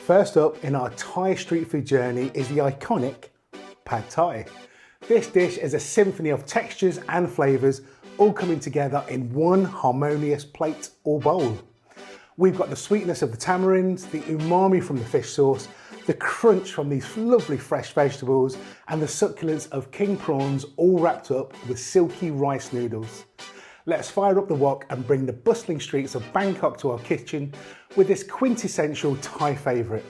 First up in our Thai street food journey is the iconic Pad Thai. This dish is a symphony of textures and flavours all coming together in one harmonious plate or bowl. We've got the sweetness of the tamarind, the umami from the fish sauce, the crunch from these lovely fresh vegetables, and the succulence of king prawns all wrapped up with silky rice noodles. Let's fire up the wok and bring the bustling streets of Bangkok to our kitchen with this quintessential Thai favourite.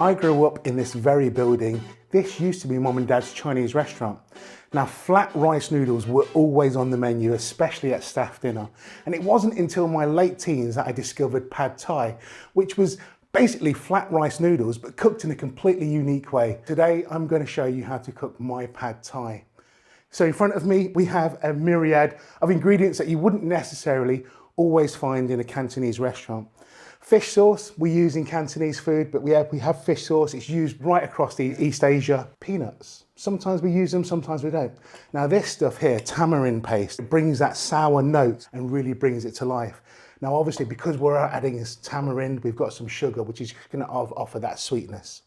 I grew up in this very building. This used to be Mum and Dad's Chinese restaurant. Now, flat rice noodles were always on the menu, especially at staff dinner. And it wasn't until my late teens that I discovered Pad Thai, which was basically flat rice noodles, but cooked in a completely unique way. Today, I'm going to show you how to cook my Pad Thai. So in front of me, we have a myriad of ingredients that you wouldn't necessarily always find in a Cantonese restaurant. Fish sauce we use in Cantonese food, but we have fish sauce. It's used right across the East Asia. Peanuts. Sometimes we use them, sometimes we don't. Now this stuff here, tamarind paste, it brings that sour note and really brings it to life. Now obviously, because we're adding this tamarind, we've got some sugar, which is going to offer that sweetness.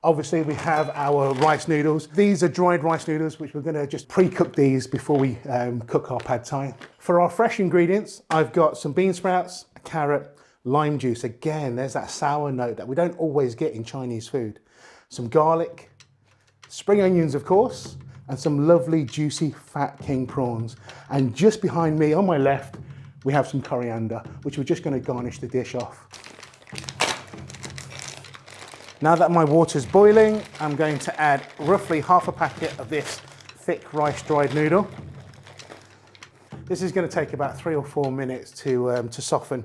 Obviously we have our rice noodles. These are dried rice noodles, which we're going to just pre-cook these before we cook our Pad Thai. For our fresh ingredients, I've got some bean sprouts, a carrot, lime juice. Again, there's that sour note that we don't always get in Chinese food. Some garlic, spring onions of course, and some lovely juicy fat king prawns. And just behind me on my left, we have some coriander, which we're just going to garnish the dish off. Now that my water's boiling, I'm going to add roughly half a packet of this thick rice dried noodle. This is going to take about 3 or 4 minutes to soften.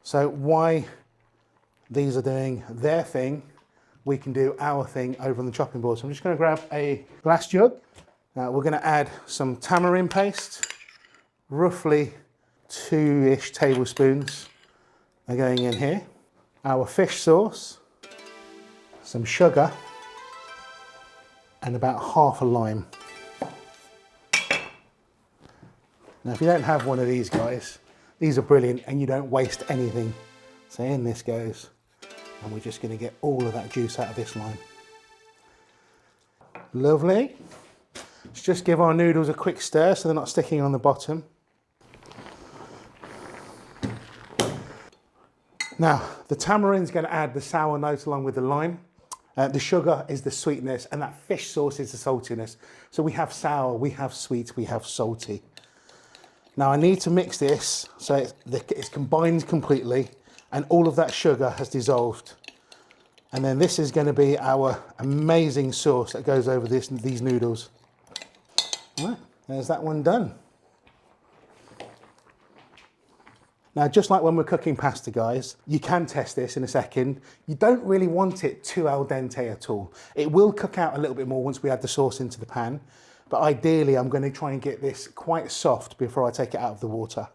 So while these are doing their thing, we can do our thing over on the chopping board. So I'm just going to grab a glass jug. Now we're going to add some tamarind paste, roughly 2-ish tablespoons are going in here. Our fish sauce, some sugar, and about half a lime. Now if you don't have one of these guys, these are brilliant and you don't waste anything. So in this goes, and we're just going to get all of that juice out of this lime. Lovely. Let's just give our noodles a quick stir so they're not sticking on the bottom. Now, the tamarind's going to add the sour note along with the lime. The sugar is the sweetness, and that fish sauce is the saltiness. So we have sour, we have sweet, we have salty. Now I need to mix this so it's combined completely and all of that sugar has dissolved. And then this is going to be our amazing sauce that goes over these noodles. All right, there's that one done. Now, just like when we're cooking pasta, guys, you can test this in a second. You don't really want it too al dente at all. It will cook out a little bit more once we add the sauce into the pan, but ideally I'm going to try and get this quite soft before I take it out of the water.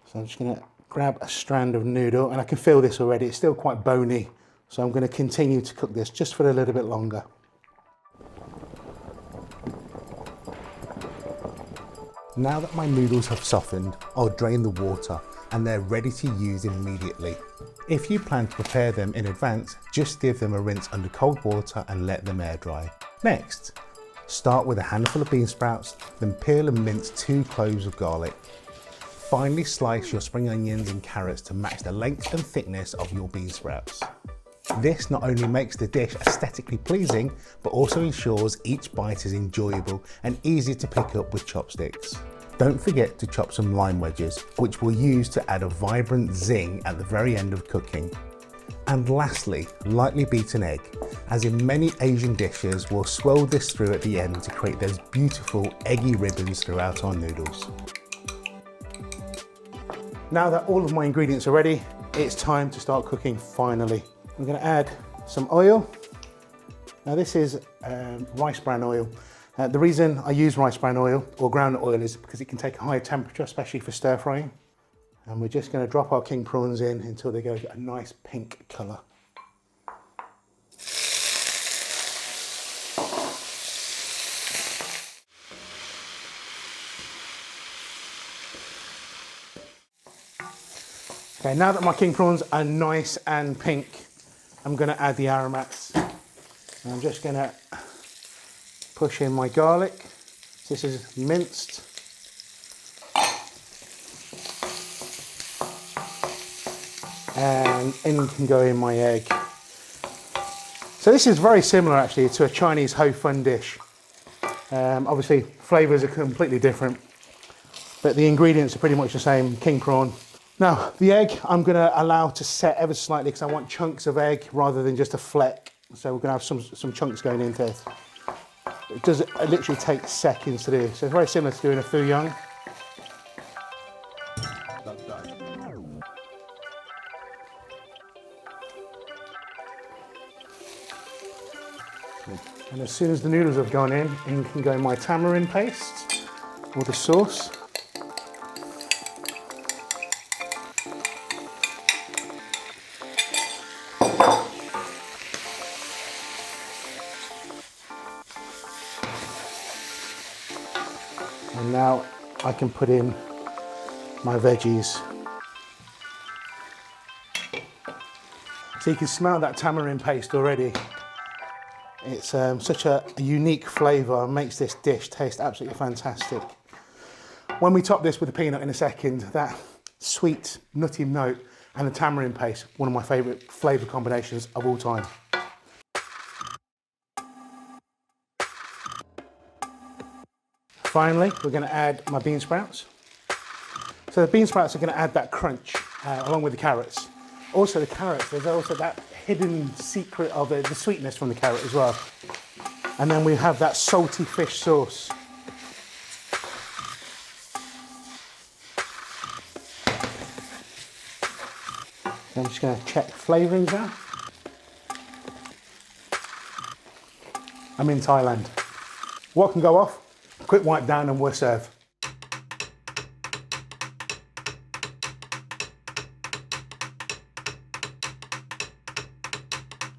So I'm just going to grab a strand of noodle, and I can feel this already. It's still quite bony, so I'm going to continue to cook this just for a little bit longer. Now that my noodles have softened, I'll drain the water and they're ready to use immediately. If you plan to prepare them in advance, just give them a rinse under cold water and let them air dry. Next, start with a handful of bean sprouts, then peel and mince 2 cloves of garlic. Finally slice your spring onions and carrots to match the length and thickness of your bean sprouts. This not only makes the dish aesthetically pleasing, but also ensures each bite is enjoyable and easy to pick up with chopsticks. Don't forget to chop some lime wedges, which we'll use to add a vibrant zing at the very end of cooking. And lastly, lightly beat an egg, as in many Asian dishes, we'll swirl this through at the end to create those beautiful eggy ribbons throughout our noodles. Now that all of my ingredients are ready, it's time to start cooking finally. I'm going to add some oil. Now this is rice bran oil. The reason I use rice bran oil or groundnut oil is because it can take a higher temperature, especially for stir frying. And we're just going to drop our king prawns in until they go a nice pink colour. Okay, now that my king prawns are nice and pink, I'm gonna add the aromats. And I'm just gonna push in my garlic. This is minced. And in can go in my egg. So this is very similar actually to a Chinese ho fun dish. Obviously flavours are completely different, but the ingredients are pretty much the same, king prawn. Now the egg I'm going to allow to set ever slightly because I want chunks of egg rather than just a fleck. So we're going to have some chunks going into it. It literally takes seconds to do. So it's very similar to doing a fuyang. And as soon as the noodles have gone in can go my tamarind paste or the sauce. And now I can put in my veggies. So you can smell that tamarind paste already. It's such a unique flavour and makes this dish taste absolutely fantastic. When we top this with the peanut in a second, that sweet, nutty note and the tamarind paste, one of my favourite flavour combinations of all time. Finally, we're going to add my bean sprouts. So the bean sprouts are going to add that crunch along with the carrots. Also the carrots, there's also that hidden secret of the sweetness from the carrot as well. And then we have that salty fish sauce. So I'm just going to check flavourings now. I'm in Thailand. What can go off? Quick wipe down and we're served.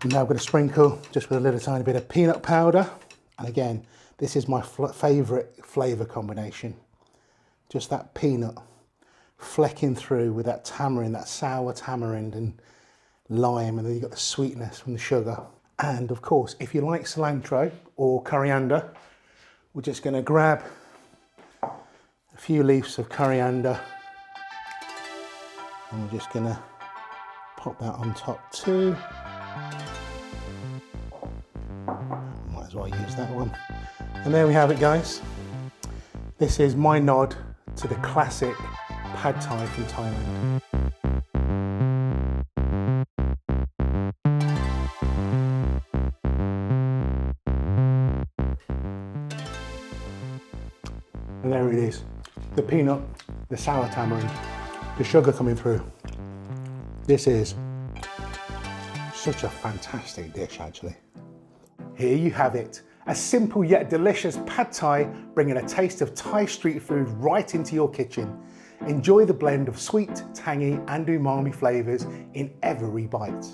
Now I'm going to sprinkle just with a little tiny bit of peanut powder. And again, this is my favourite flavour combination. Just that peanut flecking through with that tamarind, that sour tamarind and lime, and then you've got the sweetness from the sugar. And of course, if you like cilantro or coriander, we're just going to grab a few leaves of coriander and we're just going to pop that on top too. Might as well use that one. And there we have it, guys. This is my nod to the classic pad thai from Thailand. And there it is. The peanut, the sour tamarind, the sugar coming through. This is such a fantastic dish, actually. Here you have it. A simple yet delicious pad thai, bringing a taste of Thai street food right into your kitchen. Enjoy the blend of sweet, tangy and umami flavours in every bite.